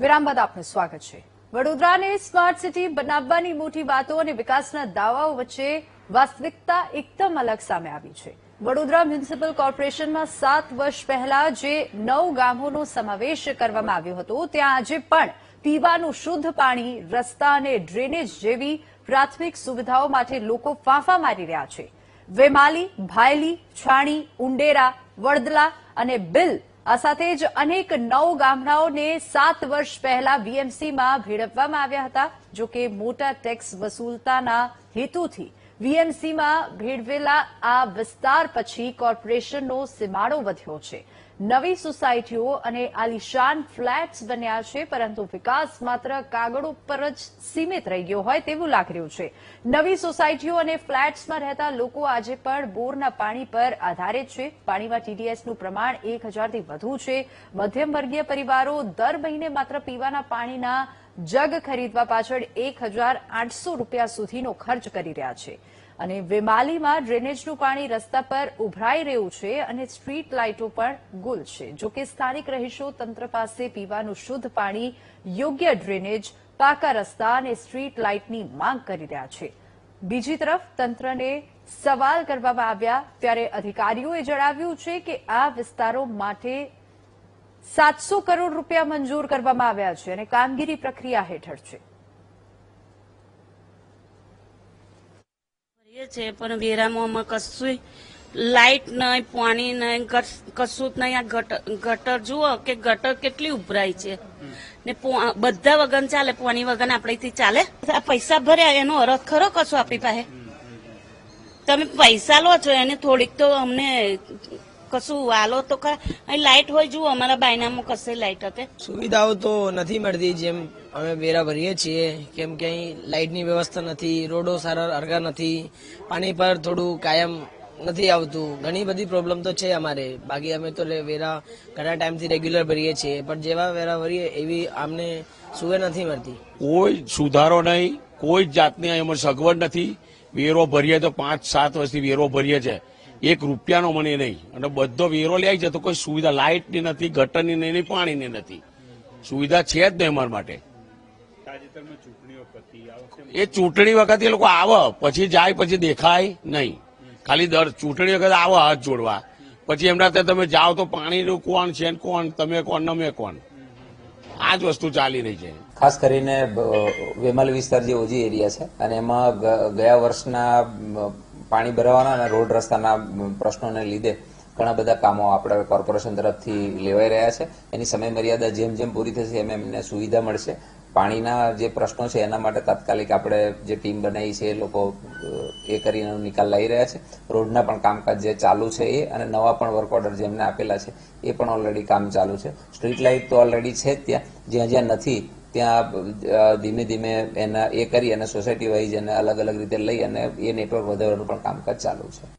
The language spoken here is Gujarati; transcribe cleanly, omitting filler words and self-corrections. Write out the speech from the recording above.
વિરામ બાદ આપનું સ્વાગત છે। વડોદરાને સ્માર્ટ સિટી બનાવવાની મોટી વાતો અને વિકાસના દાવાઓ વચ્ચે વાસ્તવિકતા એકદમ અલગ સામે આવી છે। વડોદરા મ્યુનિસિપલ કોર્પોરેશનમાં 7 વર્ષ પહેલા જે 9 ગામોનો સમાવેશ કરવામાં આવ્યો હતો ત્યાં આજે પણ પીવાનું શુદ્ધ પાણી, રસ્તા અને ડ્રેનેજ જેવી પ્રાથમિક સુવિધાઓ માટે લોકો ફાંફા મારી રહ્યા છે। વેમાલી, ભાયલી, છાણી, ઉંડેરા, વડદલા અને બિલ આ સાથે જ અનેક 9 ગામડાઓને 7 વર્ષ પહેલા વીએમસીમાં ભેળવવામાં આવ્યા હતા। જો કે મોટા ટેક્સ વસૂલતાના હેતુથી વીએમસીમાં ભેળવેલા આ વિસ્તાર પછી કોર્પોરેશનનો સીમાડો વધ્યો છે। નવી સોસાયટીઓ અને આલિશાન ફ્લેટ્સ બન્યા છે, પરંતુ વિકાસ માત્ર કાગળ ઉપર જ સીમિત રહી ગયો હોય તેવું લાગી રહ્યું છે। નવી સોસાયટીઓ અને ફ્લેટ્સમાં રહેતા લોકો આજે પણ બોરના પાણી પર આધારિત છે। પાણીમાં ટીડીએસનું પ્રમાણ 1000 થી વધુ છે। મધ્યમ વર્ગીય પરિવારો દર મહિને માત્ર પીવાના પાણીના જગ ખરીદવા પાછળ 1800 રૂપિયા સુધીનો ખર્ચ કરી રહ્યા છે। અને વેમાલીમાં ડ્રેનેજનું પાણી રસ્તા પર ઉભરાઈ રહ્યું છે અને સ્ટ્રીટ લાઇટો પણ ગુલ છે। જો કે સ્થાનિક રહીશો તંત્ર પાસે પીવાનું શુદ્ધ પાણી, યોગ્ય ડ્રેનેજ, પાકા રસ્તા અને સ્ટ્રીટ લાઇટની માંગ કરી રહ્યા છે। બીજી તરફ તંત્રને સવાલ કરવામાં આવ્યા ત્યારે અધિકારીઓએ જણાવ્યું છે કે આ વિસ્તારો માટે 700 કરોડ રૂપિયા મંજૂર કરવામાં આવ્યા છે અને કામગીરી પ્રક્રિયા હેઠળ છે। છે પણ વેરામાં કશું લાઇટ નહીં, પાણી નહીં, કશું જ નહીં। આ ગટર જુઓ કે ગટર કેટલી ઉભરાઈ છે ને બધા વગર ચાલે, પાણી વગર આપણાથી ચાલે? આ પૈસા ભર્યા એનો અરજ ખરો કશો આપણી પાસે? તમે પૈસા લો છો એને થોડીક તો અમને કશું વાલો તો ખરા। અહીં લાઇટ હોય, જુઓ અમારા બાયનામાં કશે લાઇટ હતી? સુવિધાઓ તો નથી મળતી જેમ અમે વેરા ભરીએ છીએ, કેમ કે અહીં લાઇટની વ્યવસ્થા નથી, રોડો સારા હરગા નથી, પાણી પર થોડું કાયમ નથી આવતું। ઘણી બધી પ્રોબ્લેમ તો છે અમારે। બાકી અમે તો વેરા ઘણા ટાઈમથી રેગ્યુલર ભરીએ છીએ, પણ જેવા વેરા ભરીએ એવી અમને સુવિધા નથી મળતી। કોઈ સુધારો નહીં, કોઈ જાતની એમાં સગવડ નથી। વેરો ભરીએ તો 5-7 વર્ષથી વેરો ભરીએ છે, 1 રૂપિયાનો મને નહીં, અને બધો વેરો લે છે તો કોઈ સુવિધા લાઇટની નથી, ગટરની નહીં, પાણીની નથી। સુવિધા છે જ નહીં અમારા માટે। એ ચૂંટણી વખતે એ લોકો આવે પછી જાય, પછી દેખાય નહીં। ખાલી દર ચૂંટણી વખતે આવે હાથ જોડવા, પછી એમના ત્યાં તમે જાઓ તો પાણીનું કોણ છે, કોણ તમે કોણ, નમે કોણ, આ જ વસ્તુ ચાલી રહી છે। ખાસ કરીને વેમાલી વિસ્તાર જે ઓજી એરિયા છે અને એમાં ગયા વર્ષના પાણી ભરાવાના અને રોડ રસ્તાના પ્રશ્નોને લીધે ઘણા બધા કામો આપણે કોર્પોરેશન તરફથી લેવાઈ રહ્યા છે। એની સમય મર્યાદા જેમ જેમ પૂરી થશે એમ એમને સુવિધા મળશે। પાણીના જે પ્રશ્નો છે એના માટે તાત્કાલિક આપણે જે ટીમ બનાવી છે એ લોકો એ કરીને નિકાલ લાવી રહ્યા છે। રોડના પણ કામકાજ જે ચાલુ છે એ, અને નવા પણ વર્ક ઓર્ડર જેમને આપેલા છે એ પણ ઓલરેડી કામ ચાલુ છે। સ્ટ્રીટ લાઇટ તો ઓલરેડી છે જ ત્યાં, જ્યાં જ્યાં નથી ત્યાં ધીમે ધીમે એના એ કરી અને સોસાયટી વાઇઝ એને અલગ અલગ રીતે લઈ અને એ નેટવર્ક વધારવાનું પણ કામકાજ ચાલુ છે।